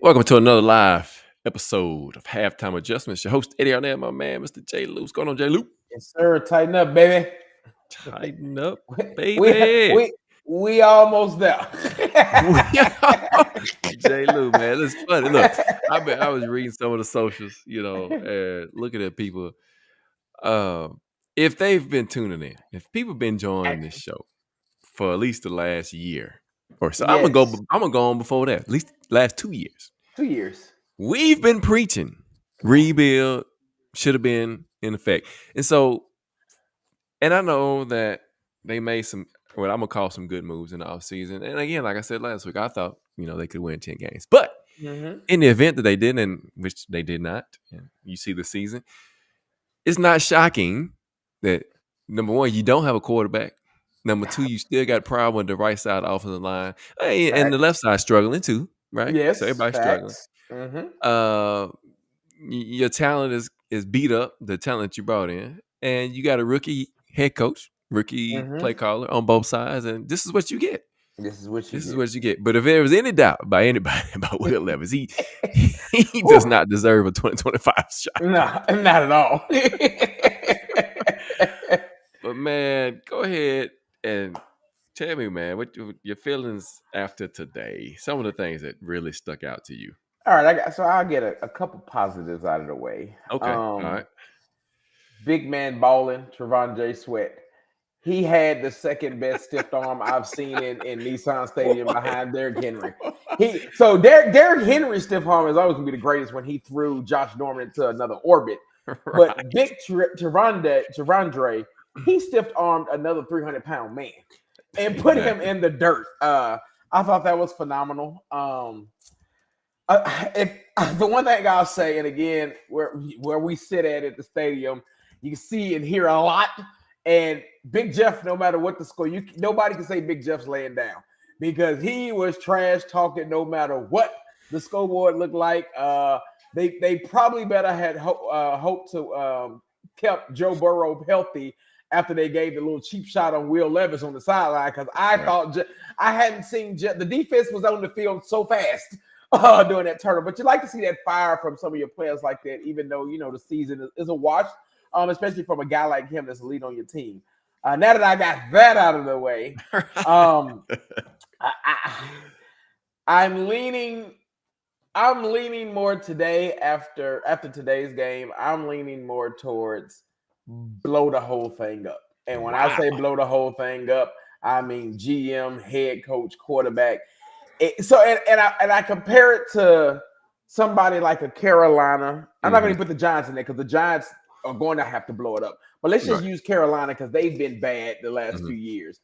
Welcome to another live episode of Halftime Adjustments. Your host, Eddie Arnett, my man, Mr. J. Lou. What's going on, J. Lou? Yes, sir. Tighten up, baby. Tighten up, We baby. we almost there. J. Lou, man, it's funny. Look, I was reading some of the socials, and looking at people. If they've been tuning in, if people been joining this show for at least the last year or so, I'm Yes, gonna go on before that, at least last 2 years. 2 years. We've been preaching rebuild should have been in effect. And so, and I know that they made some, what I'm going to call some good moves in the offseason. And again, like I said last week, I thought, they could win 10 games. But Mm-hmm. in the event that they didn't, and which they did not, and you see the season, it's not shocking that, number one, you don't have a quarterback. Number two, you still got a problem with the right side of the offensive line. And the Facts. left side struggling too, right? So Yes, everybody's struggling. facts. Mm-hmm. Your talent is beat up, the talent you brought in, and you got a rookie head coach, rookie play Mm-hmm. caller on both sides, and this is what you get. This is what you This is get. what you get. But if there was any doubt by anybody about Will Levis, he does not deserve a 2025 shot. No, not at all. But man, go ahead and tell me, man, what your feelings after today? Some of the things that really stuck out to you. All right, I'll get a couple positives out of the way. Okay, all right. Big man balling, Trevon Sweat. He had the second best stiff arm I've seen in Nissan Stadium behind Derrick Henry. Derrick Henry's stiff arm is always gonna be the greatest when he threw Josh Norman into another orbit. Right. But big Trevondre, he stiff armed another 300-pound man and put him in the dirt. I thought that was phenomenal. If the one thing I'll say, and again, where we sit at the stadium, you can see and hear a lot. And Big Jeff, no matter what the score, nobody can say Big Jeff's laying down because he was trash talking no matter what the scoreboard looked like. They probably better had hoped to kept Joe Burrow healthy after they gave the little cheap shot on Will Levis on the sideline because I thought I hadn't seen the defense was on the field so fast during that turnover. But you like to see that fire from some of your players like that, even though the season is a wash. Especially from a guy like him that's a lead on your team. Now that I got that out of the way, I'm leaning more today after today's game. I'm leaning more towards blow the whole thing up. And when I say blow the whole thing up, I mean GM, head coach, quarterback. I compare it to somebody like a Carolina. I'm not going to put the Giants in there because the Giants are going to have to blow it up. But let's just use Carolina because they've been bad the last few years.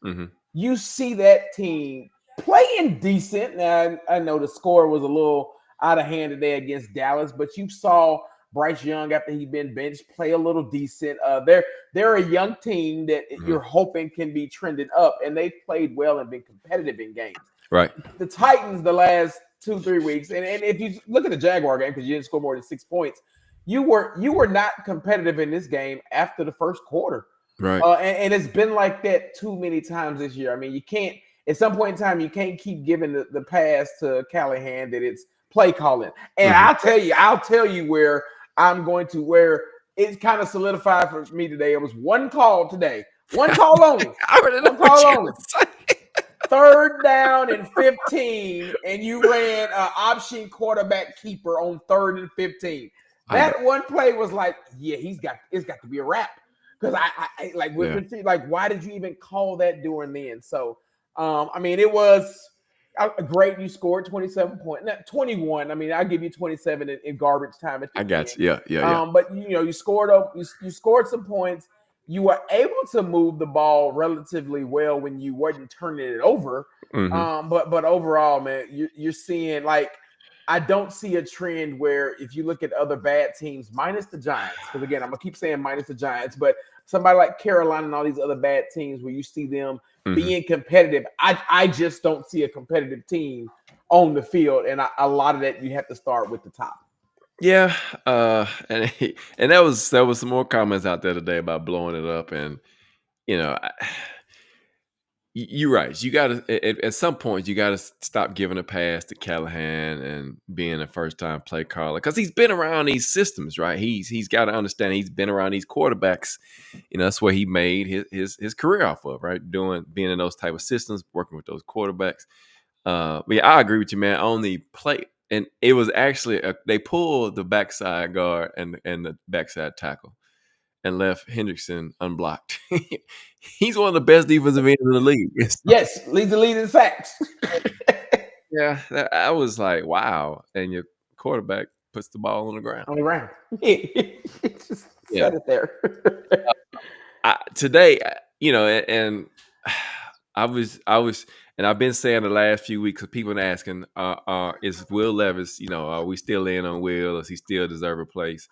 You see that team playing decent. Now, I know the score was a little out of hand today against Dallas, but you saw Bryce Young, after he'd been benched, play a little decent. They're a young team that you're hoping can be trending up, and they've played well and been competitive in games. Right. The Titans the last 2-3 weeks, and if you look at the Jaguar game, because you didn't score more than 6 points, you were not competitive in this game after the first quarter. Right. And it's been like that too many times this year. I mean, you can't, at some point in time, you can't keep giving the pass to Callahan that it's play calling. And I'll tell you where it's kind of solidified for me today. It was one call today. One call only. I already know one call what only. 3rd down and 15, and you ran an option quarterback keeper on 3rd and 15. That one play was like, it's got to be a wrap. Because I why did you even call that during then? So, I mean, it was great. You scored 27 points, not 21. I mean, I'll give you 27 in garbage time at the end. I got you. Yeah. But you scored you scored some points. You were able to move the ball relatively well when you wasn't turning it over. But overall, man, you're seeing I don't see a trend where if you look at other bad teams, minus the Giants, because again, I'm going to keep saying minus the Giants, but somebody like Carolina and all these other bad teams where you see them being competitive, I just don't see a competitive team on the field. And a lot of that, you have to start with the top. Yeah. And there was some more comments out there today about blowing it up. And, you're right. You got to at some point you got to stop giving a pass to Callahan and being a first time play caller because he's been around these systems, right? He's got to understand he's been around these quarterbacks. That's where he made his career off of, right? Being in those type of systems, working with those quarterbacks. But yeah, I agree with you, man. On the play, and it was actually they pulled the backside guard and the backside tackle and left Hendrickson unblocked. He's one of the best defensive ends in the league. Yes, leads the lead in sacks. Yeah, I was like, wow. And your quarterback puts the ball on the ground. On the ground. Just set it there. Today, and I was, and I've been saying the last few weeks, because people are asking, is Will Levis, are we still in on Will? Does he still deserve a place?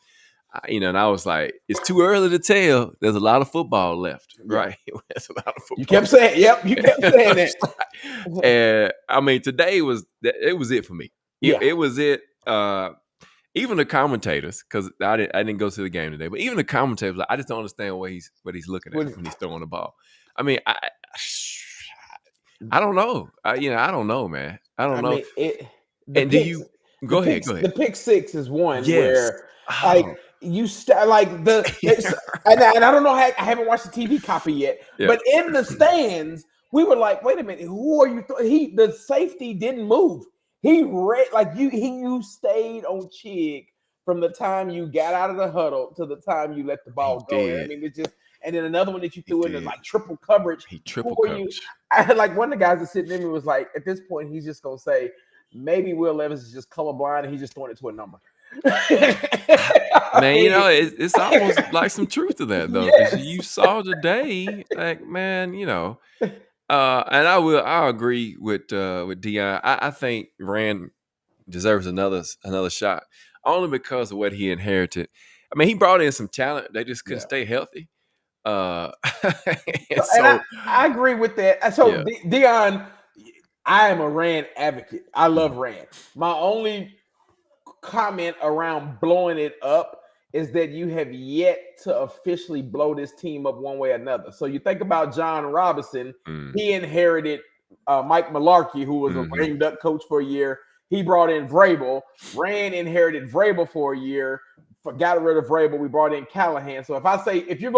And I was like, it's too early to tell. There's a lot of football left, right? There's a lot of football. You kept saying, you kept saying that. And I mean, today was it for me. It was it. Even the commentators, because I didn't go to the game today, but even the commentators, I just don't understand what he's looking at when he's throwing the ball. I mean, I don't know. I don't know, man. I don't know. Go ahead. The pick six is one where you start and I don't know. I haven't watched the TV copy yet, but in the stands, we were like, wait a minute, who are you? The safety didn't move. He you stayed on Chig from the time you got out of the huddle to the time you let the ball go. I mean, it's just, and then another one that you threw in is like triple coverage. He triple coverage. Like one of the guys that sitting in me was like, at this point, he's just gonna say, maybe Will Levis is just colorblind and he's just throwing it to a number. Man, it's almost like some truth to that though. Because you saw today, like, man, and I'll agree with Deion. I think Rand deserves another shot only because of what he inherited. I mean, he brought in some talent. They just couldn't stay healthy. And I agree with that. So Deion, I am a Rand advocate. I love Rand. My only comment around blowing it up is that you have yet to officially blow this team up one way or another. So you think about John Robinson, he inherited Mike Mularkey, who was a lame duck coach for a year. He brought in Vrabel. Rand inherited Vrabel for a year, got rid of Vrabel. We brought in Callahan. So if you're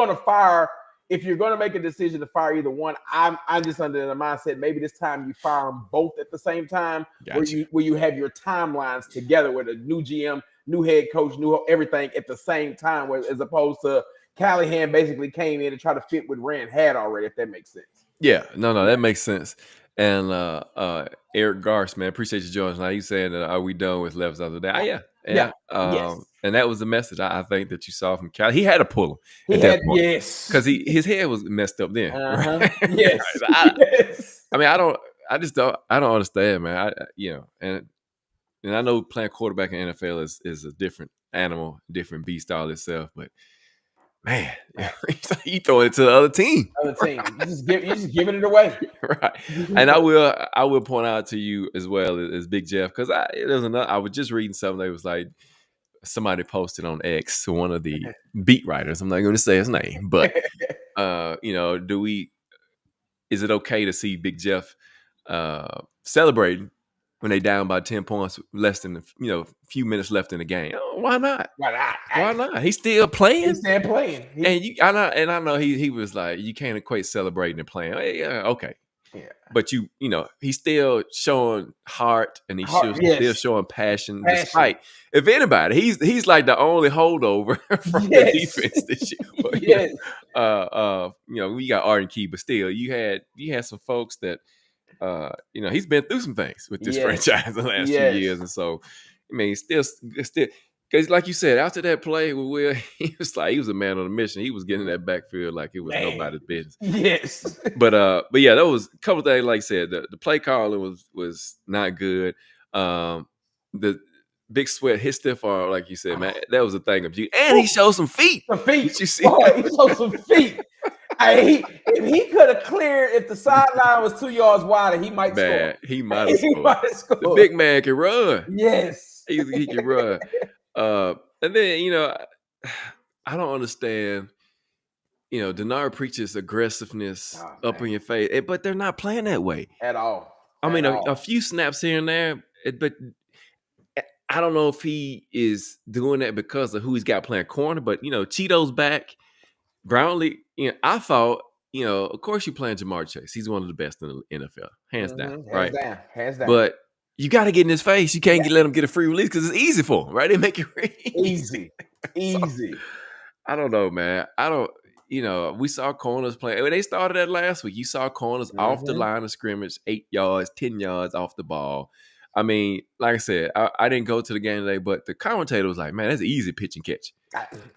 going to make a decision to fire either one, I'm just under the mindset maybe this time you fire them both at the same time, where you have your timelines together with a new GM, new head coach, new everything at the same time, as opposed to Callahan basically came in and tried to fit what Rand had already, if that makes sense. Yeah, no, that makes sense. And Eric Garst, man, appreciate you joining us. Now you saying that are we done with Levis other day? Yes. And that was the message I think that you saw from Cal. He had to pull him. Because his head was messed up then. Right? Yes. I mean, I don't understand, man. And I know playing quarterback in NFL is a different animal, different beast all itself, but man, you throw it to the other team. You just giving it away. Right. And I will point out to you as well as Big Jeff, because I was just reading something that was like somebody posted on X to one of the beat writers. I'm not going to say his name, but is it okay to see Big Jeff celebrating when they down by 10 points, less than a few minutes left in the game? Why not? Why not? He's still playing. He's still playing. I know he was like, you can't equate celebrating and playing. Yeah, okay. Yeah. But he's still showing heart and he's still showing passion. Despite, if anybody, he's like the only holdover from the defense this year. But, we got Arden Key, but still, you had some folks that. He's been through some things with this franchise the last few years, and so I mean, still, because like you said, after that play with Will, he was a man on a mission. He was getting in that backfield like it was nobody's business. Yes, but yeah, that was a couple of things. Like I said, the play calling was not good. The Big Sweat, his stiff arm, like you said, man, that was a thing of you. And he showed some feet. Did you see? Boy, he showed some feet. If he could have cleared, if the sideline was 2 yards wider, he might score. He might have scored. The big man can run. Yes. He can run. And then, I don't understand Denard preaches aggressiveness Oh, up in man. your face, but they're not playing that way. At all. I At mean, a all. few snaps here and there, but I don't know if he is doing that because of who he's got playing corner. But Cheeto's back. Brownlee, I thought, of course you're playing Jamar Chase. He's one of the best in the NFL, hands down, right? Hands down. But you got to get in his face. You can't let him get a free release because it's easy for him, right? They make it easy. Easy. So, I don't know, man. I don't. We saw corners play. When they started that last week, you saw corners off the line of scrimmage, 8 yards, 10 yards off the ball. I mean, like I said, I didn't go to the game today, but the commentator was like, man, that's an easy pitch and catch.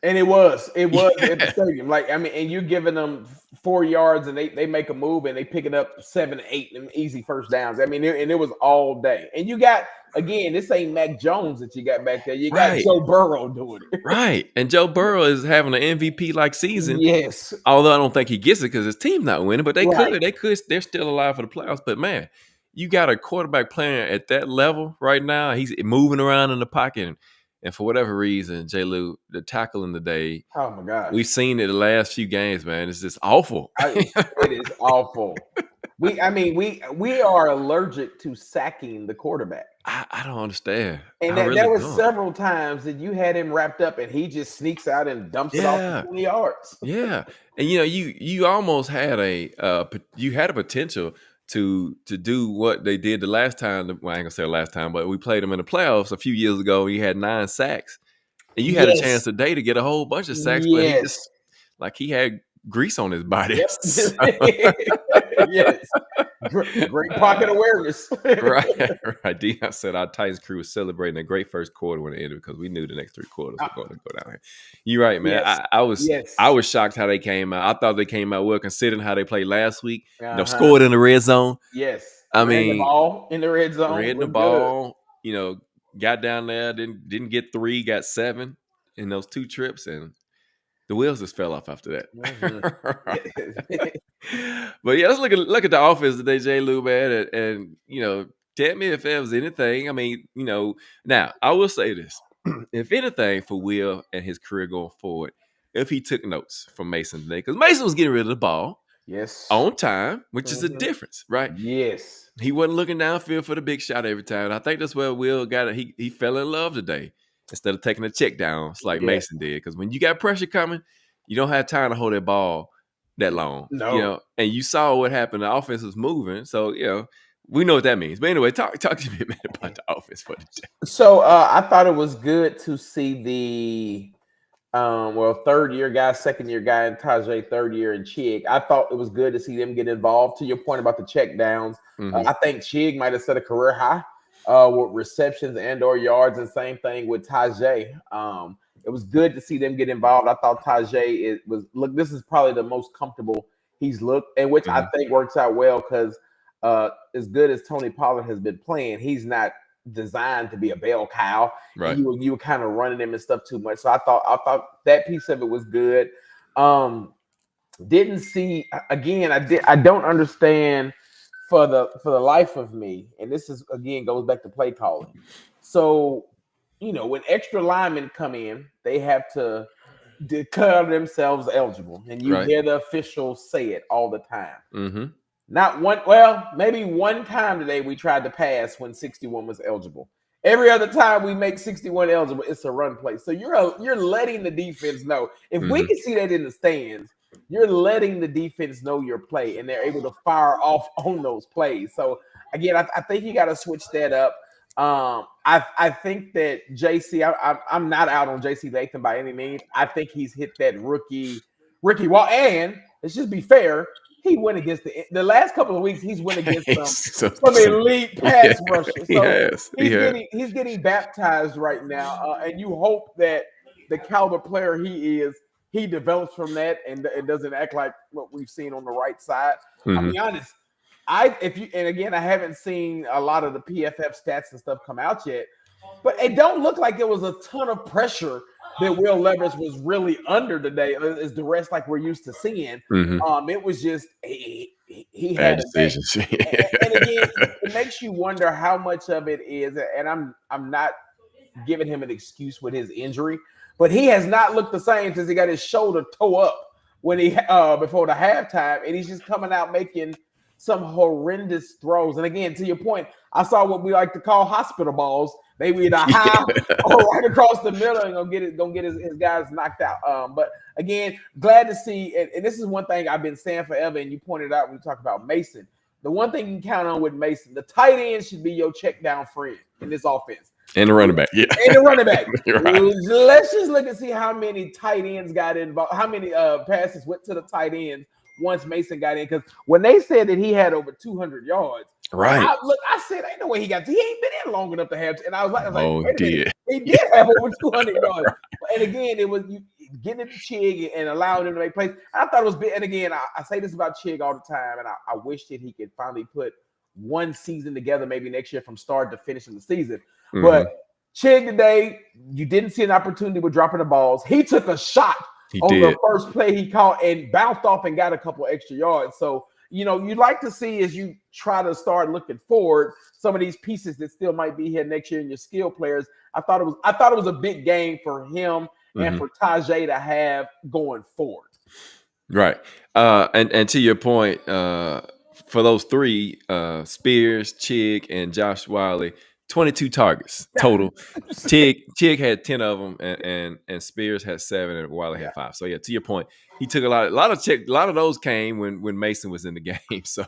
And it was at the stadium. Like, I mean, and you're giving them 4 yards and they make a move and they pick it up 7, 8 and easy first downs. I mean, and it was all day. And you got, again, this ain't Mac Jones that you got back there. You got Joe Burrow doing it. Right. And Joe Burrow is having an MVP-like season. Yes. Although I don't think he gets it because his team's not winning, but they could. They could. They're still alive for the playoffs. But, man, you got a quarterback playing at that level right now. He's moving around in the pocket. And for whatever reason, J. Lou, the tackling today. Oh, my gosh. We've seen it the last few games, man. It's just awful. It is awful. We are allergic to sacking the quarterback. I don't understand. And there were several times that you had him wrapped up and he just sneaks out and dumps it off 20 yards. Yeah. And, you almost had a potential to do what they did the last time. Well, I ain't gonna say the last time, but we played them in the playoffs a few years ago. He had 9 sacks, and you had a chance today to get a whole bunch of sacks, but he had grease on his body. Yep. Yes, great pocket awareness. Right. Deion said our Titans crew was celebrating a great first quarter when it ended because we knew the next 3 quarters were going to go down here. You're right, man. Yes. I was shocked how they came out. I thought they came out well considering how they played last week. Scored in the red zone. Yes, I mean, the ball in the red zone. Ran the ball. Good. Got down there. Didn't get 3. Got 7 in those 2 trips, and the wheels just fell off after that. But yeah, let's look at the offense today, J. Lou, man, and tell me if there was anything. I mean, now I will say this: if anything for Will and his career going forward, if he took notes from Mason today, because Mason was getting rid of the ball, on time, which is a difference, right? Yes, he wasn't looking downfield for the big shot every time. And I think that's where Will got it. He fell in love today. Instead of taking a check down, it's like Mason did. Because when you got pressure coming, you don't have time to hold that ball that long. No. And you saw what happened. The offense was moving. So, we know what that means. But anyway, talk to me a minute about the offense for the Jets. So, I thought it was good to see the third-year guy, second-year guy, and Tajay third-year and Chig. I thought it was good to see them get involved. To your point about the check downs, I think Chig might have set a career high with receptions and or yards, and same thing with Tajay. It was good to see them get involved. I thought Tajay this is probably the most comfortable he's looked, and which I think works out well because as good as Tony Pollard has been playing, he's not designed to be a bell cow. Right. You were kind of running him and stuff too much. So I thought that piece of it was good. Didn't see again. I don't understand for the life of me, and this is again goes back to play calling. So, when extra linemen come in, they have to declare themselves eligible, and you hear the officials say it all the time. Mm-hmm. Not one, maybe one time today we tried to pass when 61 was eligible. Every other time we make 61 eligible, it's a run play. So you're letting the defense know. If we can see that in the stands, you're letting the defense know your play, and they're able to fire off on those plays. So again, I think you got to switch that up. I think that I'm not out on JC Latham by any means. I think he's hit that rookie wall. And let's just be fair, he went against the last couple of weeks. He's went against some elite pass rushers. So he's getting baptized right now, and you hope that the caliber player he is, he develops from that and it doesn't act like what we've seen on the right side. I'll be honest. I haven't seen a lot of the PFF stats and stuff come out yet, but it don't look like there was a ton of pressure that Will Levis was really under today. Is the rest like we're used to seeing? It was just he had decisions. And again, it makes you wonder how much of it is. And I'm not giving him an excuse with his injury, but he has not looked the same since he got his shoulder toe up when he before the halftime, and he's just coming out making some horrendous throws. And again, to your point, I saw what we like to call hospital balls. They were either high or right across the middle and gonna get his guys knocked out. But again, glad to see, and this is one thing I've been saying forever, and you pointed out when you talk about Mason. The one thing you can count on with Mason, the tight end should be your check down friend in this offense. And the running back, yeah. And the running back. Right. Let's just look and see how many tight ends got involved, how many passes went to the tight ends once Mason got in. Because when they said that he had over 200 yards, right? I said, ain't no way he ain't been in long enough to have. And I was like, wait a minute. He did have over 200 yards. And again, it was you getting it to Chig and allowing him to make plays. I thought it was big. And again, I say this about Chig all the time, and I wish that he could finally put one season together, maybe next year from start to finish in the season. Mm-hmm. But Chig today, you didn't see an opportunity with dropping the balls. He took a shot the first play he caught and bounced off and got a couple extra yards. So, you'd like to see as you try to start looking forward, some of these pieces that still might be here next year in your skill players. I thought it was a big game for him and for Tajay to have going forward. Right. And to your point, for those three, Spears, Chig, and Josh Wiley, 22 targets total. Chig had 10 of them, and Spears had 7, and Wiley had 5. So yeah, to your point, he took a lot of those came when Mason was in the game. So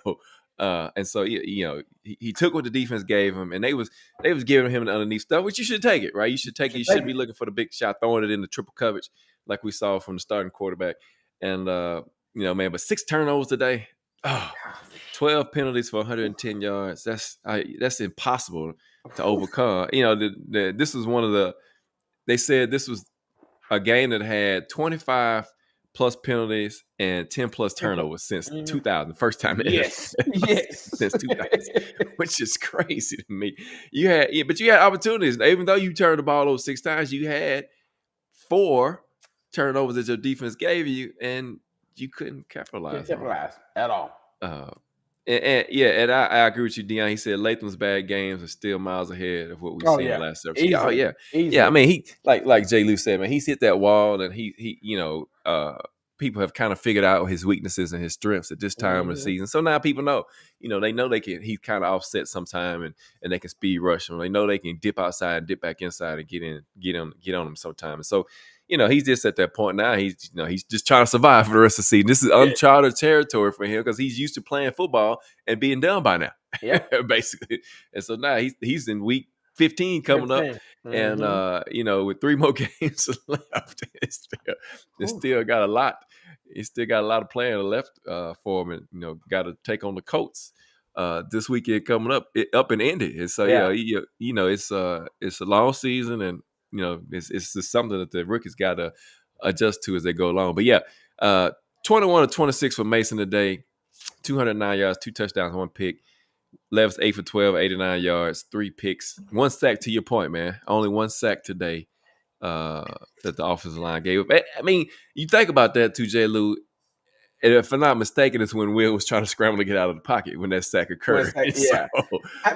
and so he took what the defense gave him, and they was giving him the underneath stuff, which you should take it, right? You should take it. You shouldn't be looking for the big shot, throwing it in the triple coverage like we saw from the starting quarterback. And but 6 turnovers today. 12 penalties for 110 yards. That's impossible to overcome. This was one of the. They said this was a game that had 25 plus penalties and 10 plus turnovers since 2000. First time in since 2000, which is crazy to me. You had opportunities. Even though you turned the ball over 6 times, you had 4 turnovers that your defense gave you, and you couldn't capitalize at all. And I agree with you, Dion. He said Latham's bad games are still miles ahead of what we've seen in the last several years. Easily. Yeah. I mean, he like Jay Lou said, man, he's hit that wall, and he people have kind of figured out his weaknesses and his strengths at this time of the season. So now people know, they know they can. He's kind of offset sometime, and they can speed rush him. They know they can dip outside and dip back inside and get on him sometime. And so, he's just at that point now. He's just trying to survive for the rest of the season. This is uncharted territory for him because he's used to playing football and being done by now, basically. And so now he's in week 15 coming up, and with 3 more games left, it's still got a lot. He's still got a lot of playing left for him, and got to take on the Colts this weekend coming up in Indy. And so it's a long season, and it's just something that the rookies got to adjust to as they go along. But 21 of 26 for Mason today, 209 yards, 2 touchdowns, 1 pick. Levis 8 for 12, 89 yards, 3 picks, 1 sack. To your point, man, only 1 sack today that the offensive line gave up. I mean, you think about that too, J. Lou. And if I'm not mistaken, it's when Will was trying to scramble to get out of the pocket when that sack occurred. I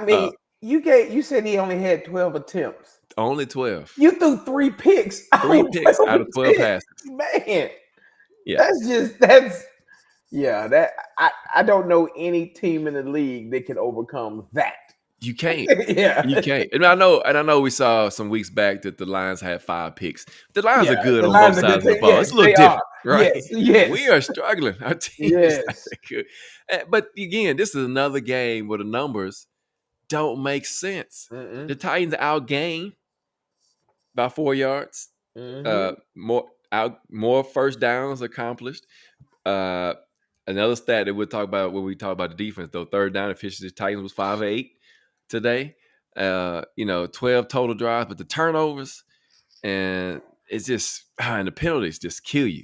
mean, you said he only had 12 attempts. Only 12. You threw 3 picks. 3 picks out of 12 passes. Man, yeah, I don't know any team in the league that can overcome that. You can't. You can't. And I know we saw some weeks back that the Lions had 5 picks. The Lions are good on both sides of the ball. It's a little different, right? Yes. We are struggling. Our team is not that good. But again, this is another game where the numbers don't make sense. The Titans outgained by 4 yards. More first downs accomplished. Another stat that we'll talk about when we talk about the defense, though, 3rd down efficiency, Titans was 5 of 8 today. 12 total drives, but the turnovers and it's just and the penalties just kill you.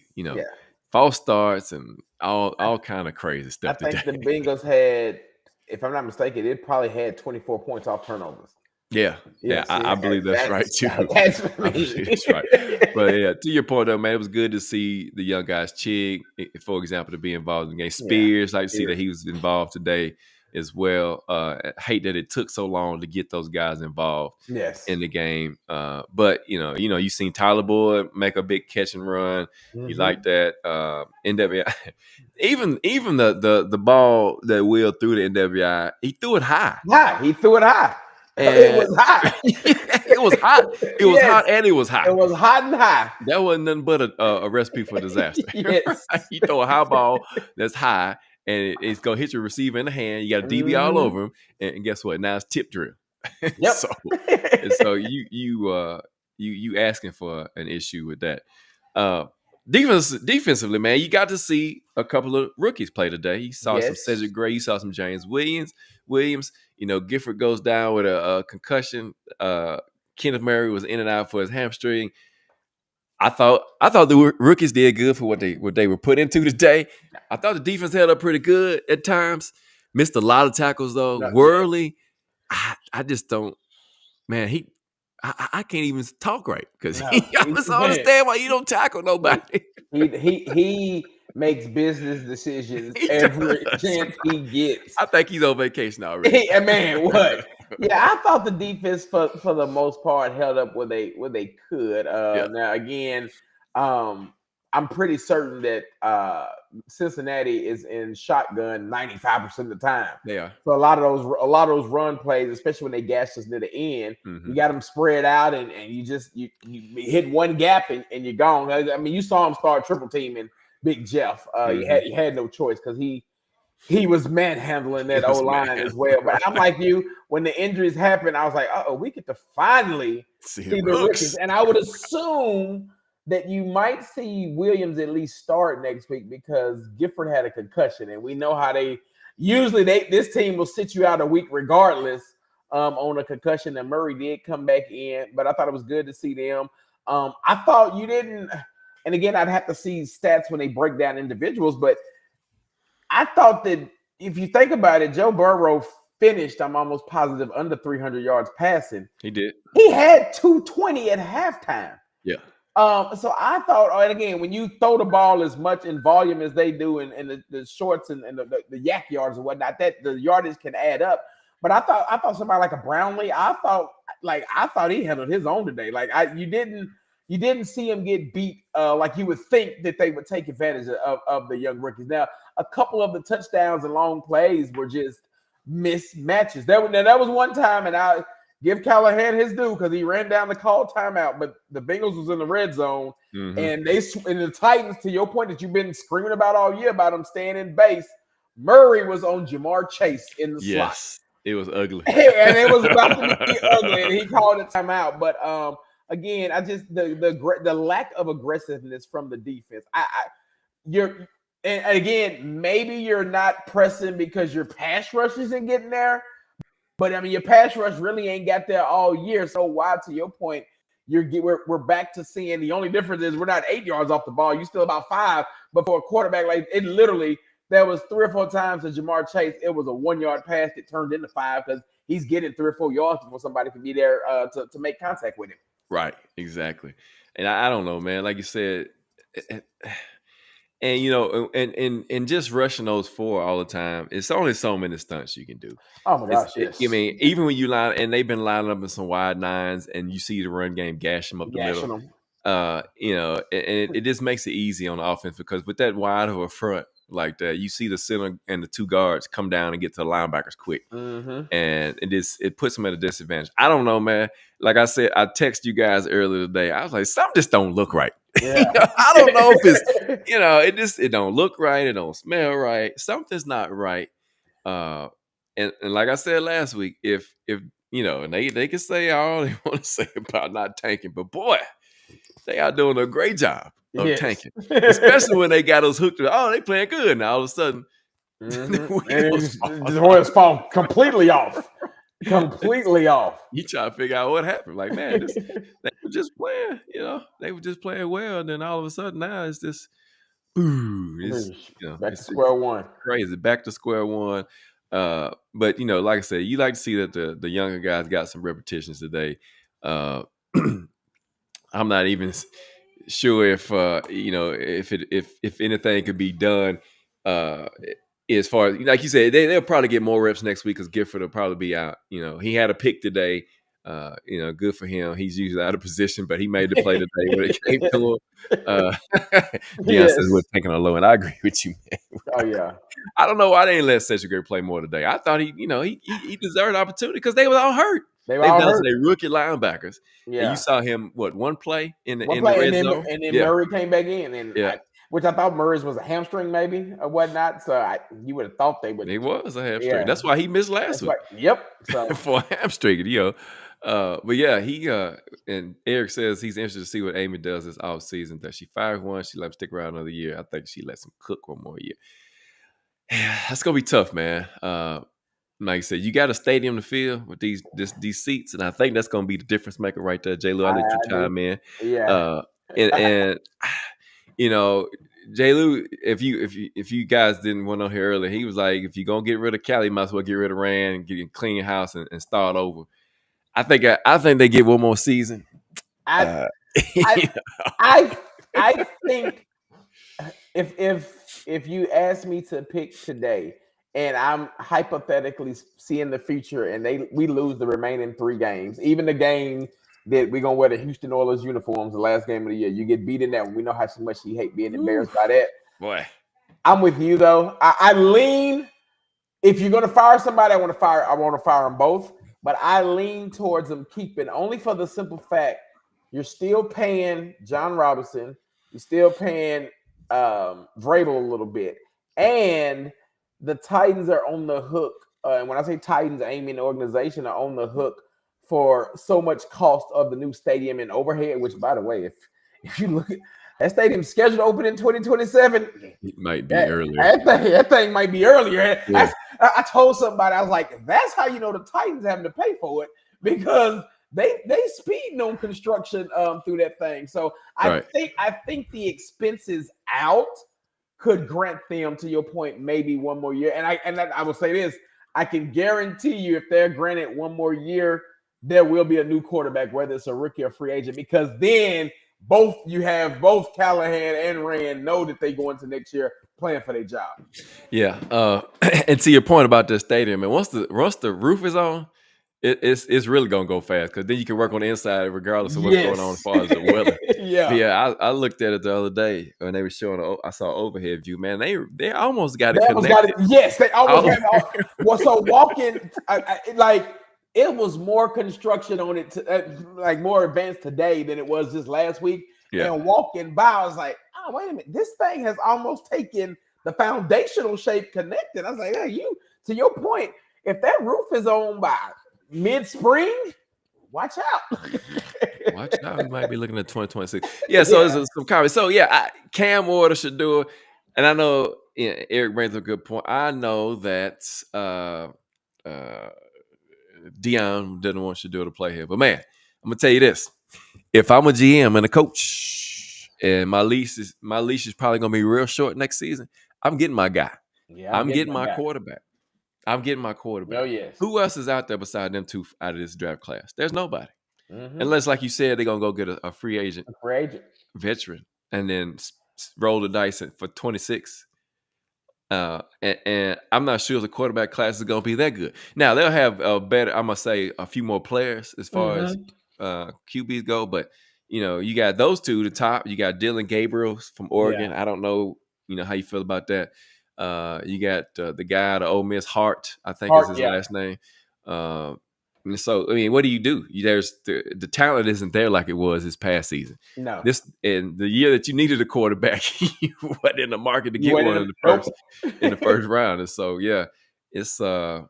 False starts and all kind of crazy stuff. I think the Bengals had, if I'm not mistaken, it probably had 24 points off turnovers. I believe that's right too. That's right. But to your point though, man, it was good to see the young guys, Chig, for example, to be involved in the game. Spears, like to see that he was involved today. as well. I hate that it took so long to get those guys involved Yes. in the game. But you seen Tyler Boyd make a big catch and run. You like that. NWI, even the ball that Will threw to NWI, he threw it high. He threw it high. And it was high. It was hot. It was hot, and it was high. It was hot and high. That wasn't nothing but a recipe for disaster. Yes. You throw a high ball that's high, and it's gonna hit your receiver in the hand. You got a DB all over him, and guess what? Now it's tip drill. Yep. so you asking for an issue with that. Defensively, man, you got to see a couple of rookies play today. You saw some Cedric Gray, you saw some James Williams. Gifford goes down with a concussion. Kenneth Murray was in and out for his hamstring. I thought the rookies did good for what they were put into today. I thought the defense held up pretty good at times. Missed a lot of tackles though. Worley, I just don't. Man, I can't even talk right because I just don't understand why you don't tackle nobody. He makes business decisions every chance he gets. I think he's on vacation already. Man, what? Yeah, I thought the defense for the most part held up where they could. Now again, I'm pretty certain that Cincinnati is in shotgun 95% of the time. Yeah. So a lot of those run plays, especially when they gash us near the end, you got them spread out and you hit one gap and you're gone. I mean, you saw him start triple teaming Big Jeff. You had no choice because he was manhandling that O-line as well. But I'm like you, when the injuries happened, I was like, we get to finally see the rookies. And I would assume that you might see Williams at least start next week because Gifford had a concussion. And we know how this team will sit you out a week regardless on a concussion. And Murray did come back in, but I thought it was good to see them. I thought you didn't, and again, I'd have to see stats when they break down individuals, but I thought that if you think about it, Joe Burrow finished, I'm almost positive, under 300 yards passing. He did. He had 220 at halftime. Yeah. So I thought, and again, when you throw the ball as much in volume as they do in the shorts and the yak yards and whatnot, that the yardage can add up. But I thought somebody like a Brownlee, I thought he handled his own today. Like you didn't see him get beat like you would think that they would take advantage of the young rookies. Now, a couple of the touchdowns and long plays were just mismatches. That was one time, and I give Callahan his due because he ran down the call timeout, but the Bengals was in the red zone, and the Titans, to your point that you've been screaming about all year about them staying in base, Murray was on Jamar Chase in the slot. Yes, it was ugly. And it was about to be ugly, and he called a timeout. But again, I just the lack of aggressiveness from the defense. And again, maybe you're not pressing because your pass rush isn't getting there. But I mean, your pass rush really ain't got there all year. So why, to your point, we're back to seeing the only difference is we're not 8 yards off the ball. You're still about 5. But for a quarterback, like it literally, there was 3 or 4 times that Jamar Chase, it was a 1-yard pass that turned into 5 because he's getting 3 or 4 yards before somebody can be there to make contact with him. Right, exactly. And I don't know, man. Like you said, and and just rushing those 4 all the time, it's only so many stunts you can do. Oh my gosh, yes. I mean, even when you line, and they've been lining up in some wide nines, and you see the run game gash them up the middle. And it just makes it easy on the offense because with that wide of a front like that, you see the center and the 2 guards come down and get to the linebackers quick, and it puts them at a disadvantage. I don't know, man. Like I said, I texted you guys earlier today. I was like, something just don't look right. Yeah. I don't know if it's it don't look right, it don't smell right. Something's not right. And like I said last week, if and they can say all they want to say about not tanking, but boy, they are doing a great job of tanking, especially when they got us hooked. They playing good now. All of a sudden, the wheels fall completely off. Completely off. You try to figure out what happened. Like, man, they were just playing. They were just playing well, and then all of a sudden now it's this. Back to square one. Crazy. Back to square one. But like I said, you like to see that the younger guys got some repetitions today. I'm not even sure if if anything could be done as far as like you said, they'll probably get more reps next week because Gifford will probably be out. He had a pick today. Good for him. He's usually out of position, but he made the play today when it came to him. Deion says we're Yes. taking a low, and I agree with you, man. Oh yeah. I don't know why they didn't let Cedric Gray play more today. I thought he deserved opportunity because they were all hurt. They were They've all done to hurt. their rookie linebackers, and Yeah. you saw him one play in the One in the play, red zone. and then Yeah, Murray came back in, and yeah. which I thought Murray's was a hamstring maybe or whatnot. So you would have thought they would. It was a hamstring. Yeah. That's why he missed last That's week. right. Yep. So For a hamstring, but yeah, he and Eric says he's interested to see what Amy does this off season. That she fires one, she let him stick around another year. I think she lets him cook one more year. That's gonna be tough, man. Like I said, you got a stadium to fill with these seats, and I think that's gonna be the difference maker right there. J. Lou, I'll let you chime in. yeah. And J. Lou, if you guys didn't want to hear earlier, he was like, if you're gonna get rid of Cali, you might as well get rid of Rand and get a clean house and start over. I think they get one more season. I think if you ask me to pick today, and I'm hypothetically seeing the future, and we lose the remaining 3 games, even the game that we're gonna wear the Houston Oilers uniforms, the last game of the year, you get beat in that one. We know how much you hate being embarrassed by that. Boy, I'm with you though. I lean. If you're gonna fire somebody, I want to fire them both. But I lean towards them keeping, only for the simple fact you're still paying John Robinson, you're still paying Vrabel a little bit, and the Titans are on the hook. And when I say Titans, Amy and the organization are on the hook for so much cost of the new stadium and overhead. Which, by the way, if you look at that stadium scheduled to open in 2027, it might be earlier. That thing might be earlier. Yeah. I told somebody, I was like, that's how you know the Titans having to pay for it, because they speeding on construction through that thing. So I think the expenses out could grant them, to your point, maybe one more year. And I will say this, I can guarantee you, if they're granted one more year, there will be a new quarterback, whether it's a rookie or free agent, because then both Callahan and Rand know that they go into next year playing for their job. Yeah. And to your point about the stadium, and once the roof is on, it's really gonna go fast, because then you can work on the inside regardless of what's going on as far as the weather. Yeah. I looked at it the other day when they were showing. I saw overhead view. Man, they almost got it connected. Yes, they almost got it. Well, so walking, like it was more construction on it, like more advanced today than it was just last week. Yeah. And walking by, I was like, oh, wait a minute, this thing has almost taken the foundational shape connected. I was like, hey, to your point, if that roof is on by mid-spring, watch out. Watch out. We might be looking at 2026. Yeah, so there's some comments. So yeah, Cam Ward should do it. And I know Eric brings up a good point. I know that Deion didn't want you to do it to play here. But man, I'm gonna tell you this. If I'm a GM and a coach, and my leash is probably gonna be real short next season, I'm getting my guy. Yeah, I'm getting my quarterback. I'm getting my quarterback. Oh, yes. Who else is out there beside them two out of this draft class? There's nobody. Mm-hmm. Unless, like you said, they're going to go get a free agent. Veteran. And then roll the dice for 26. And I'm not sure if the quarterback class is going to be that good. Now, they'll have a few more players as far as QBs go. But, you got those two, the top. You got Dylan Gabriel from Oregon. Yeah. I don't know, how you feel about that. You got the guy out of Ole Miss, Hart, I think is his last name. And so, I mean, what do? There's the talent isn't there like it was this past season. No. And the year that you needed a quarterback, you weren't in the market to get one in the first round. And so, yeah, it's I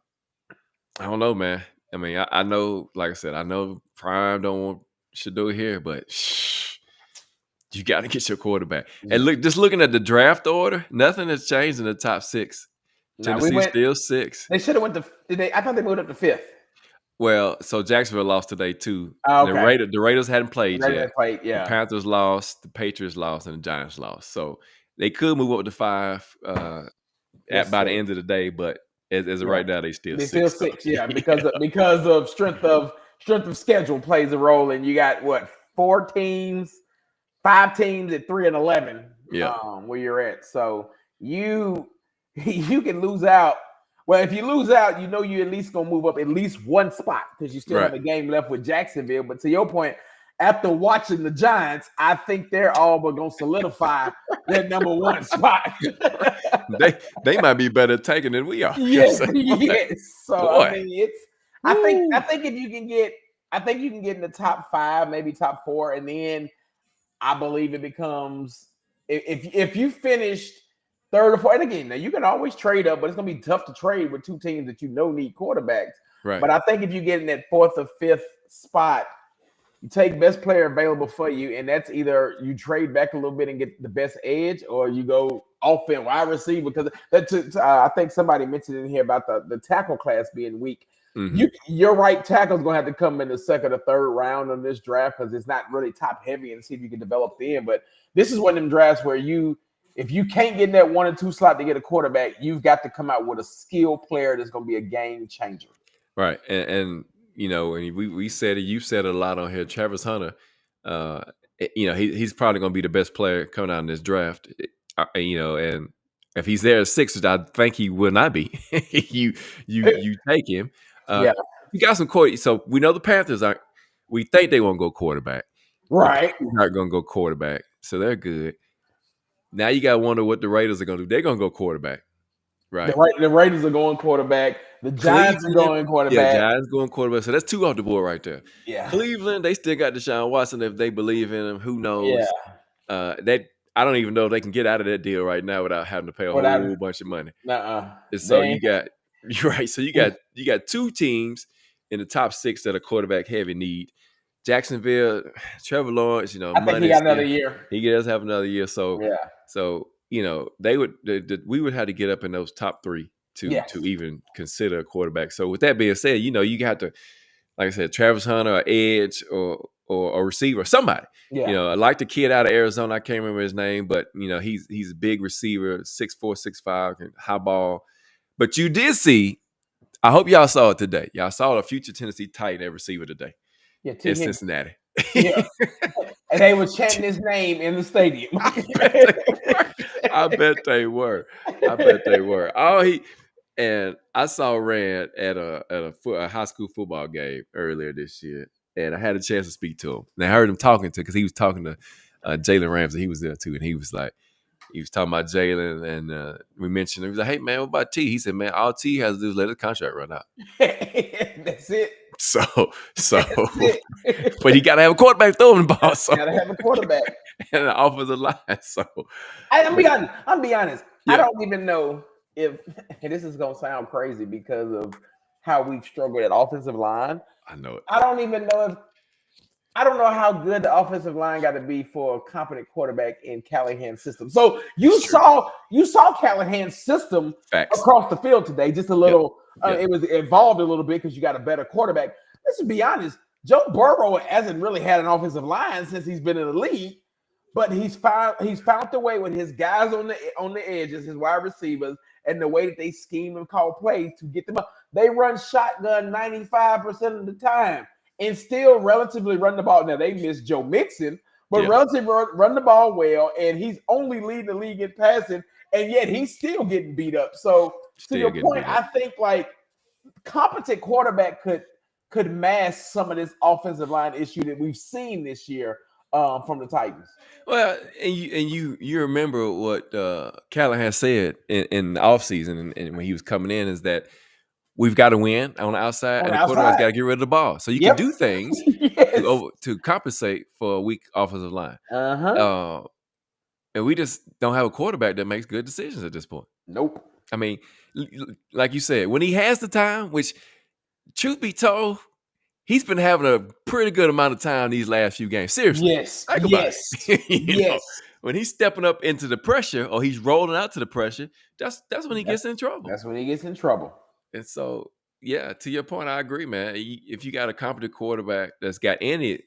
don't know, man. I mean, I know, like I said, I know Prime should do it here, but you got to get your quarterback. And looking at the draft order, nothing has changed in the top 6. Tennessee's still 6. They should have went to. I thought they moved up to 5th. Well, so Jacksonville lost today too. Oh, okay. The Raiders hadn't played yet. The Panthers lost, the Patriots lost, and the Giants lost. So they could move up to 5 by the end of the day, but as of right now, they still 6. Still 6, yeah, because of strength of schedule plays a role, and you got 4 teams, 5 teams at 3-11. Yeah, where you're at. So you can lose out. Well, if you lose out, you know you're at least gonna move up at least one spot because you still have Right. a game left with Jacksonville. But to your point, after watching the Giants, I think they're all but gonna solidify that number one spot. They might be better at taking than we are. Yes, So, yes. So boy. I mean, it's. I think if you can get, I think you can get in the top 5, maybe top 4, and then I believe it becomes if you finished third or fourth. And again, now you can always trade up, but it's gonna be tough to trade with two teams that you know need quarterbacks. Right. But I think if you get in that 4th or 5th spot, you take best player available for you, and that's either you trade back a little bit and get the best edge, or you go offense wide receiver because I think somebody mentioned in here about the tackle class being weak. Mhm. Your right tackle is going to have to come in the 2nd or 3rd round on this draft because it's not really top heavy and see if you can develop then. But this is one of them drafts where if you can't get in that 1 or 2 slot to get a quarterback, you've got to come out with a skill player that's going to be a game changer. Right. And you know, and we said it, you said it a lot on here. Travis Hunter, you know, he's probably going to be the best player coming out in this draft. You know, and if he's there at 6, which I think he will not be, you take him. Yeah. You got some so we know the Panthers aren't. We think they won't go quarterback. Right. They're not going to go quarterback, so they're good. Now you got to wonder what the Raiders are going to do. They're going to go quarterback, right? The Raiders are going quarterback. The Giants are going quarterback. Yeah, Giants going quarterback. So that's 2 off the board right there. Yeah. Cleveland, they still got Deshaun Watson if they believe in him. Who knows? Yeah. I don't even know if they can get out of that deal right now without having to pay a whole bunch of money. So you're right. So you got 2 teams in the top 6 that are quarterback heavy need. Jacksonville, Trevor Lawrence, you know, I think he got another year. He does have another year. So yeah. So you know we would have to get up in those top 3 to even consider a quarterback. So with that being said, you know, you got to, like I said, Travis Hunter, or edge, or a receiver, somebody. Yeah. You know, I like the kid out of Arizona. I can't remember his name, but you know, he's a big receiver, 6'4", 6'5", can high ball. But you did see, I hope y'all saw it today. Y'all saw the future Tennessee Titan at receiver today. Yeah, in Cincinnati. Yeah. And they were chanting his name in the stadium. I bet they were. And I saw Rand at a high school football game earlier this year, and I had a chance to speak to him. And I heard him because he was talking to Jalen Ramsey. He was there too, and he was talking about Jalen, and we mentioned, he was like, "Hey man, what about T?" He said, "Man, all T has to do is let his contract run out." That's it. So, but he got to have a quarterback throwing the ball. So. Got to have a quarterback and an offensive line. So, I'm be honest. Yeah. I don't even know if, and this is gonna sound crazy because of how we've struggled at offensive line. I know it. I don't know how good the offensive line got to be for a competent quarterback in Callahan's system. So you saw Callahan's system across the field today, just a little. It was evolved a little bit because you got a better quarterback. Let's be honest. Joe Burrow hasn't really had an offensive line since he's been in the league, but he's found the way with his guys on the edges, his wide receivers, and the way that they scheme and call plays to get them up. They run shotgun 95% of the time and still relatively run the ball. Now they miss Joe Mixon, but relatively run the ball well, and he's only leading the league in passing, and yet he's still getting beat up. So to your point, I think like competent quarterback could mask some of this offensive line issue that we've seen this year from the Titans. Well, and you remember what Callahan said in the offseason and when he was coming in, is that we've got to win on the outside, and the quarterback's got to get rid of the ball. So you can do things to compensate for a weak offensive line. And we just don't have a quarterback that makes good decisions at this point. Nope. I mean, like you said, when he has the time, which, truth be told, he's been having a pretty good amount of time these last few games. Seriously. Yes. You know, when he's stepping up into the pressure or he's rolling out to the pressure, that's when he gets in trouble. That's when he gets in trouble. And so, yeah, to your point, I agree, man. If you got a competent quarterback that's got any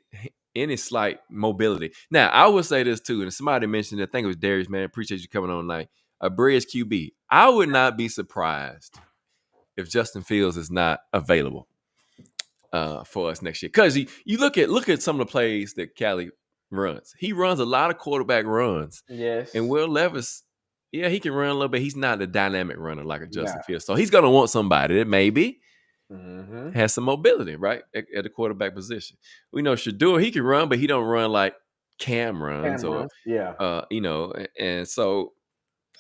slight mobility. Now, I will say this too, and somebody mentioned it, I think it was Darius, man. Appreciate you coming on tonight. A bridge QB. I would not be surprised if Justin Fields is not available for us next year. Because you look at some of the plays that Callie runs. He runs a lot of quarterback runs. Yes. And Will Levis, yeah, he can run a little bit. He's not a dynamic runner like a Justin Nah. Fields. So he's gonna want somebody that maybe Mm-hmm. has some mobility, right, at the quarterback position. We know Shador, he can run, but he don't run like Cam runs or, Yeah. and so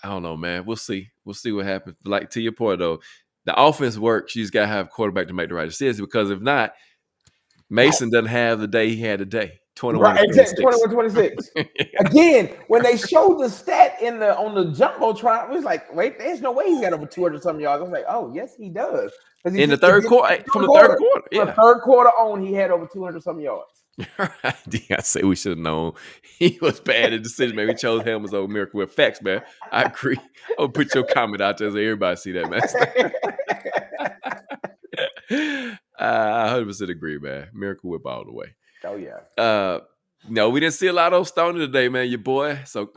I don't know, man. We'll see. We'll see what happens. Like to your point though, the offense works. You just gotta have a quarterback to make the right decisions because if not, Mason doesn't have the day he had today. 21 Right, to 26. 21-26. Again, when they showed the stat on the jumbotron, it was like, wait, there's no way he's got over 200 something yards. I was like, oh yes, he does. In the third quarter, from the third quarter, From the third quarter on, he had over 200 something yards. I say we should have known he was bad at decision making. We chose him as over Miracle Whip. Facts, man. I agree. I'll put your comment out there so everybody see that, man. I 100% agree, man. Miracle Whip all the way. Oh yeah. No, we didn't see a lot of Stoner today, man. Your boy. So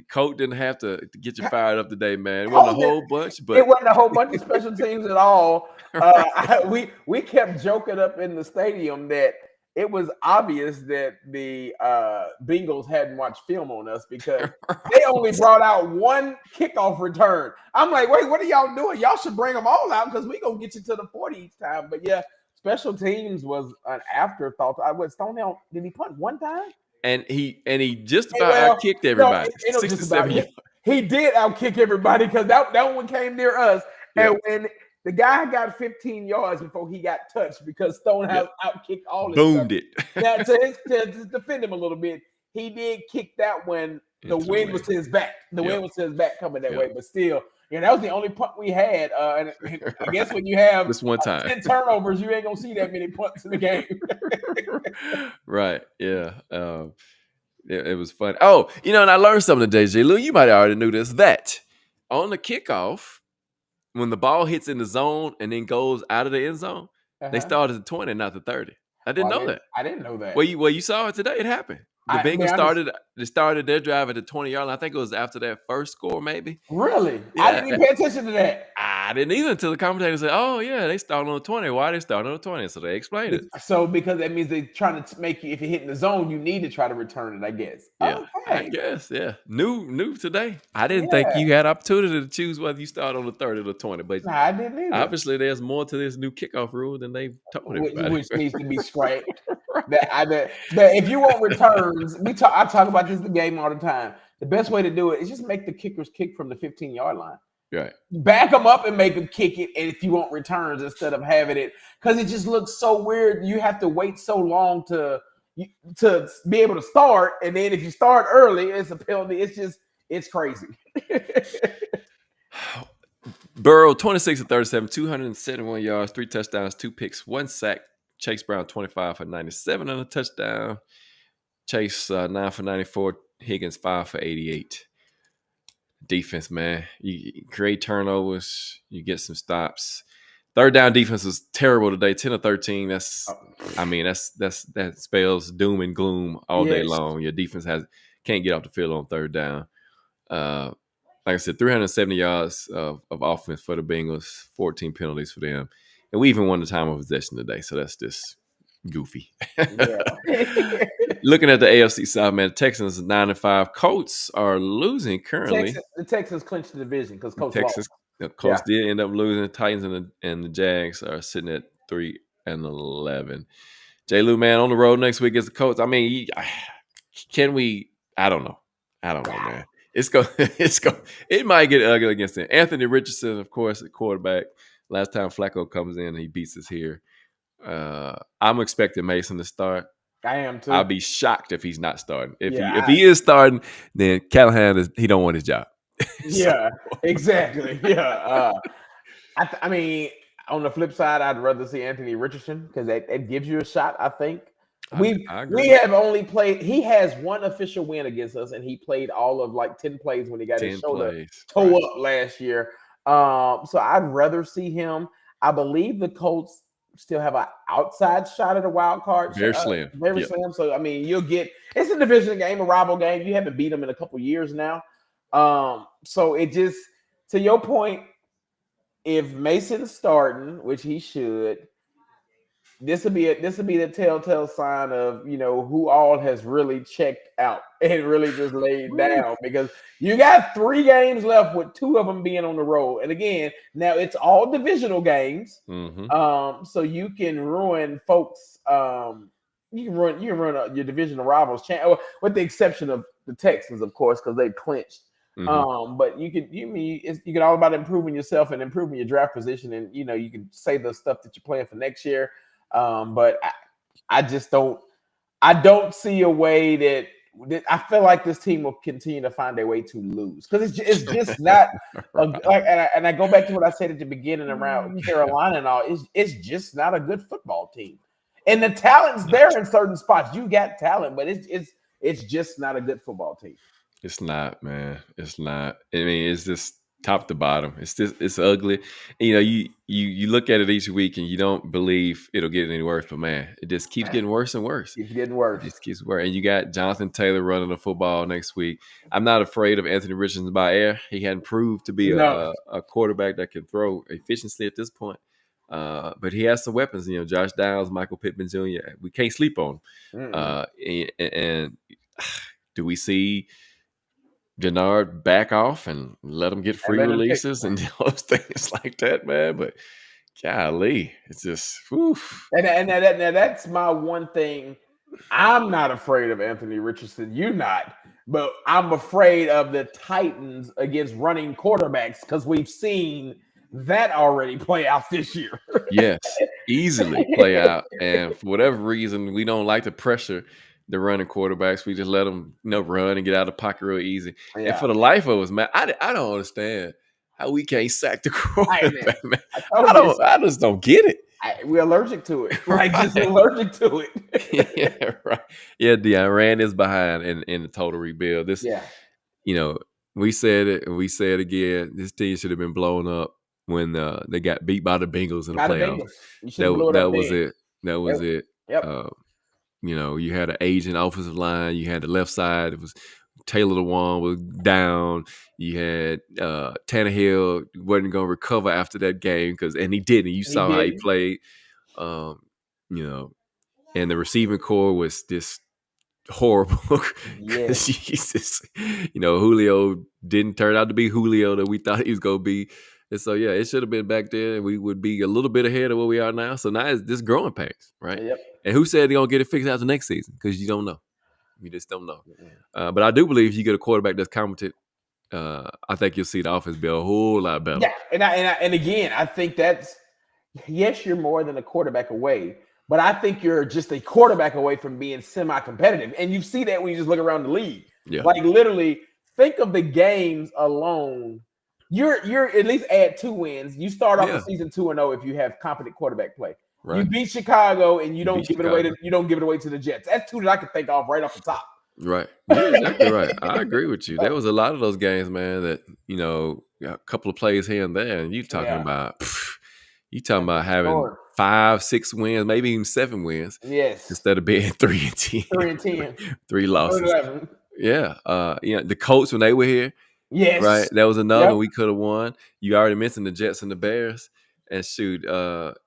Coach didn't have to get you fired up today, man. It wasn't a whole bunch, but it wasn't a whole bunch of special teams at all. We kept joking up in the stadium that it was obvious that the Bengals hadn't watched film on us because they only brought out one kickoff return. I'm like, wait, what are y'all doing? Y'all should bring them all out because we gonna get you to the 40 each time. But yeah, special teams was an afterthought. Stonehill, did he punt one time? And he just about outkicked everybody. 67 yards. He did outkick everybody because that one came near us. Yeah. And when the guy got 15 yards before he got touched because Stonehouse outkicked all his boomed stuff. it. Now, to defend him a little bit, he did kick that when the wind was to his back. The wind was to his back coming that way, but still, that was the only punt we had. And I guess when you have this one time 10 turnovers, you ain't gonna see that many punts in the game. Right? Yeah. It was fun. Oh, and I learned something today, J. Lou. You might have already knew this. That on the kickoff, when the ball hits in the zone and then goes out of the end zone, they started at the 20, not the 30. I didn't know that. I didn't know that. Well, you saw it today. It happened. The Bengals started their drive at the 20-yard line. I think it was after that first score, maybe. Really? Yeah. I didn't even pay attention to that. I didn't either until the commentator said, "Oh yeah, they started on the 20. Why they started on the 20?" So they explained it. So because that means they're trying to make you, if you're hitting the zone, you need to try to return it, I guess. Yeah, okay. I guess. Yeah, new today. I didn't think you had opportunity to choose whether you start on the 30 or the 20, but I didn't either. Obviously, there's more to this new kickoff rule than they've told everybody, which needs to be scrapped. That if you want returns, I talk about this in the game all the time. The best way to do it is just make the kickers kick from the 15-yard line. Right. Back them up and make them kick it. And if you want returns instead of having it, because it just looks so weird. You have to wait so long to be able to start. And then if you start early, it's a penalty. It's crazy. Burrow, 26 of 37, 271 yards, 3 touchdowns, 2 picks, 1 sack. Chase Brown, 25 for 97 on a touchdown. Chase, 9 for 94. Higgins, 5 for 88. Defense, man. You create turnovers. You get some stops. Third down defense was terrible today. 10 of 13. That spells doom and gloom all day long. Your defense can't get off the field on third down. Like I said, 370 yards of offense for the Bengals, 14 penalties for them. And we even won the time of possession today. So that's just goofy. Looking at the AFC side, man, the Texans 9-5. Colts are losing currently. The Texans clinched the division because Colts did end up losing. The Titans and the Jags are sitting at 3-11. J. Lou, man, on the road next week against the Colts. I mean, can we? I don't know, man. It might get ugly against them. Anthony Richardson, of course, the quarterback. Last time Flacco comes in, he beats us here. I'm expecting Mason to start. I am too. I'll be shocked if he's not starting. If he is starting, then Callahan he don't want his job. Yeah, exactly. Yeah. I mean, on the flip side, I'd rather see Anthony Richardson because that gives you a shot. I think we have only played. He has one official win against us, and he played all of 10 plays when he got his shoulder toe up last year. So I'd rather see him. I believe the Colts still have an outside shot at a wild card. Very slim. Very slim. So, I mean, it's a division game, a rival game. You haven't beat them in a couple years now. So it just, to your point, if Mason's starting, which he should, this will be the telltale sign of who all has really checked out and really just laid down, because you got 3 games left with 2 of them being on the road. And again, now it's all divisional games, so you can ruin folks. You can ruin your divisional rivals, with the exception of the Texans, of course, because they clinched. But you can all about improving yourself and improving your draft position, and you can say the stuff that you're playing for next year. But I just don't see a way that I feel like this team will continue to find a way to lose, because it's just not and I go back to what I said at the beginning around Carolina and all. It's just not a good football team, and the talent's there in certain spots. You got talent, but it's just not a good football team. It's not, man. It's not. I mean, it's just top to bottom. It's ugly. And, you look at it each week and you don't believe it'll get any worse, but man, it just keeps getting worse and worse. Keeps getting worse. It just keeps worse. And you got Jonathan Taylor running the football next week. I'm not afraid of Anthony Richardson by air. He hadn't proved to be a quarterback that can throw efficiently at this point. But he has some weapons. Josh Downs, Michael Pittman Jr. We can't sleep on him. And do we see Denard back off and let him get free releases and those things like that, man? But golly, it's just oof. And that's my one thing. I'm not afraid of Anthony Richardson. You're not, but I'm afraid of the Titans against running quarterbacks, because we've seen that already play out this year. Yes, easily play out, and for whatever reason, we don't like to pressure the running quarterbacks. We just let them, run and get out of the pocket real easy. Yeah. And for the life of us, man, I don't understand how we can't sack the quarterback, man. I just don't get it. We're allergic to it. Just allergic to it. Yeah, right. Yeah, Deion ran is behind in the total rebuild. We said it and we say it again. This team should have been blown up when they got beat by the Bengals in the playoffs. That was it. That was it. Yep. You had an aging offensive line. You had the left side. It was Taylor Lewan was down. You had Tannehill wasn't going to recover after that game and he didn't. You saw how he played. And the receiving core was just horrible. Jesus, Julio didn't turn out to be Julio that we thought he was going to be. And so, yeah, it should have been back then, and we would be a little bit ahead of where we are now. So now it's this growing pains, right? Yep. And who said they're going to get it fixed after next season? Because you don't know. You just don't know. But I do believe if you get a quarterback that's competent, I think you'll see the offense be a whole lot better. Yeah, and again, I think that's, yes, you're more than a quarterback away, but I think you're just a quarterback away from being semi-competitive. And you see that when you just look around the league. Yeah. Like, literally, think of the games alone. You're at least add 2 wins. You start off the season 2-0 if you have competent quarterback play. Right. You beat Chicago and you don't give it away to the Jets. That's 2 that I can think of right off the top. Right. You're exactly right. I agree with you. There was a lot of those games, man, that a couple of plays here and there, and you're talking about having 5, 6 wins, maybe even 7 wins. Yes. Instead of being 3-10. 3-10. 3 losses. 3-11. Yeah. The Colts when they were here. Yes. Right. That was another we could have won. You already mentioned the Jets and the Bears. And shoot,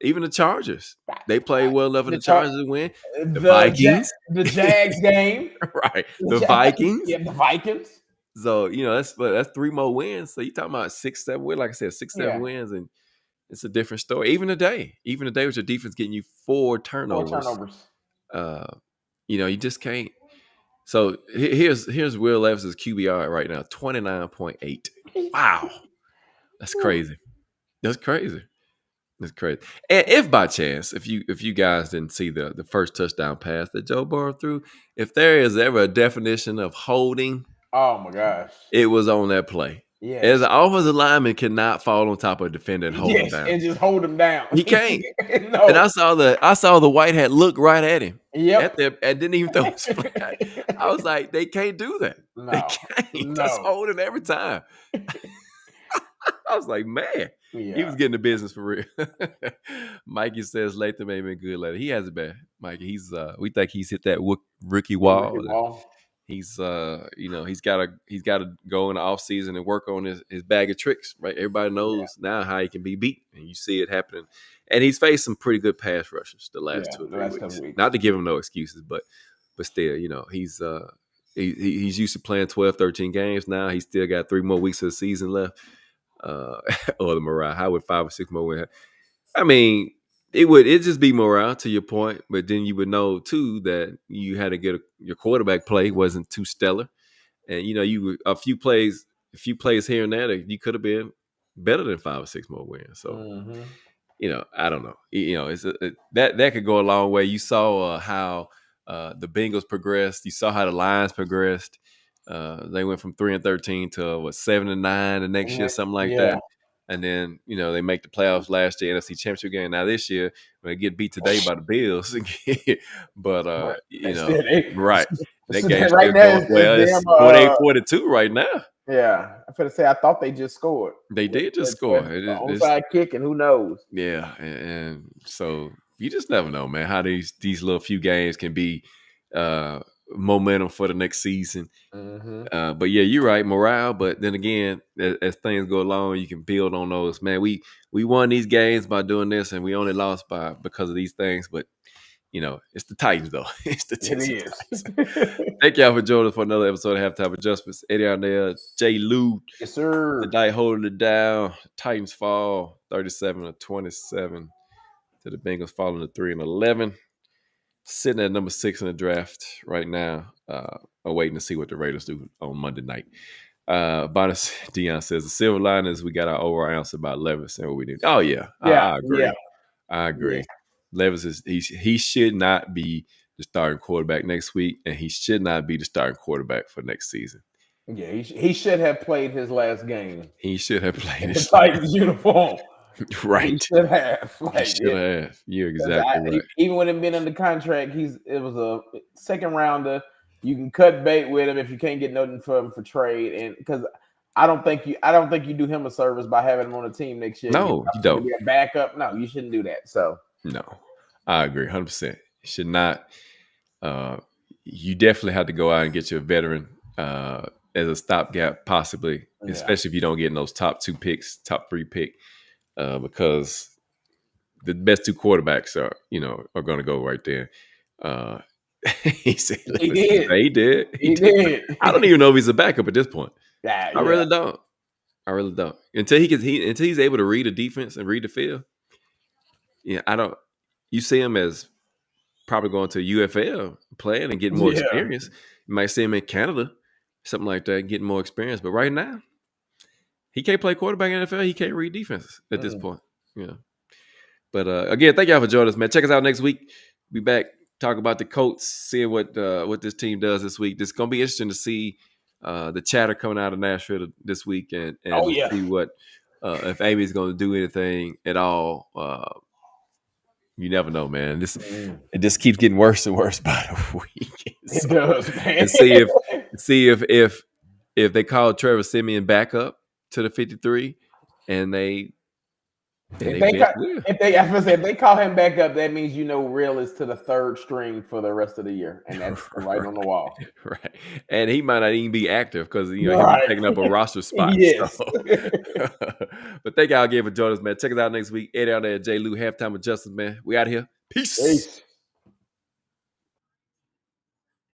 even the Chargers. They played well enough for the Chargers to win. The Vikings. The Jags game. Right. The Vikings. Yeah, the Vikings. So, that's 3 more wins. So you're talking about 6, 7 wins. Like I said, 6, 7 wins. And it's a different story. Even today with your defense getting you 4 turnovers. You just can't. So here's Will Levis's QBR right now, 29.8. Wow. That's crazy. That's crazy. It's crazy. And if by chance, if you guys didn't see the first touchdown pass that Joe Burrow threw, if there is ever a definition of holding, oh my gosh, it was on that play. Yeah. As an offensive lineman cannot fall on top of a defender and hold him down. And just hold him down. He can't. No. And I saw the white hat look right at him. Yep. And didn't even throw his flag. I was like, they can't do that. No. They can't. No. That's holding every time. I was like, man. Yeah. He was getting the business for real. Mikey says Latham ain't been good lately. He hasn't been, Mikey. He's we think he's hit that rookie wall. He's he's gotta go in the off season and work on his bag of tricks, right? Everybody knows now how he can be beat, and you see it happening. And he's faced some pretty good pass rushers the last 2 or the 3 last weeks. couple weeks. Not to give him no excuses, but still, he's he's used to playing 12, 13 games now. He's still got 3 more weeks of the season left. Or the morale. How would 5 or 6 more win? I mean, it'd just be morale to your point, but then you would know too that you had to get your quarterback play wasn't too stellar, and you were a few plays here and there that you could have been better than 5 or 6 more wins. So I don't know. It's that could go a long way. You saw how the Bengals progressed. You saw how the Lions progressed. They went from 3-13 to 7-9 the next year, something like that. And then, they make the playoffs last year, NFC Championship game. Now this year, they get beat today by the Bills. But, right. That game right now it's 48-42 right now. Yeah. I'm going to say, I thought they just scored. They did just score. Onside kick, and who knows? Yeah. And so you just never know, man, how these little few games can be momentum for the next season. But yeah, you're right, morale. But then again, as things go along, you can build on those. Man, we won these games by doing this, and we only lost because of these things. But it's the Titans, though. It's the Titans. Thank y'all for joining us for another episode of Halftime Adjustments. Eddie out there, Jay Lou. Yes, sir. Tonight holding it down. Titans fall 37-27 to the Bengals, falling to 3-11. Sitting at number 6 in the draft right now. I'm waiting to see what the Raiders do on Monday night. Bonus Dion says the silver lining is we got our over ounce about Levis and what we need. Oh yeah, I agree. Yeah. I agree. Yeah. Levis he should not be the starting quarterback next week, and he should not be the starting quarterback for next season. Yeah, he should have played his last game. He should have played his Titans uniform. Right. He should have. He should have. You're exactly right. Even with him being under contract, it was a second rounder. You can cut bait with him if you can't get nothing for him for trade, and because I don't think you do him a service by having him on a team next year. No, you don't. Be a backup. No, you shouldn't do that. So no, I agree 100%. Should not. You definitely have to go out and get your veteran as a stopgap, possibly, especially if you don't get in those top 2 picks, top 3 pick, because the best 2 quarterbacks are going to go right there. He said he did. He did. I don't even know if he's a backup at this point. Yeah, I really don't. Until he's able to read the defense and read the field. Yeah, I don't. You see him as probably going to UFL playing and getting more experience. You might see him in Canada, something like that, getting more experience. But right now, he can't play quarterback in the NFL. He can't read defenses at this point. Yeah. But again, thank y'all for joining us, man. Check us out next week. Be back. Talk about the Colts, see what this team does this week. It's going to be interesting to see the chatter coming out of Nashville this week and see what if Amy's going to do anything at all. You never know, man. It just keeps getting worse and worse by the week. It does, man. And see if they call Trevor Siemian back up to the 53 and if they call him back up, that means Real is to the 3rd string for the rest of the year, and that's right on the wall. Right, and he might not even be active because he's taking up a roster spot. Yes. So. But thank y'all again for joining us, man. Check us out next week. Eddie out there, J. Lou, Halftime Adjustments, man. We out of here. Peace.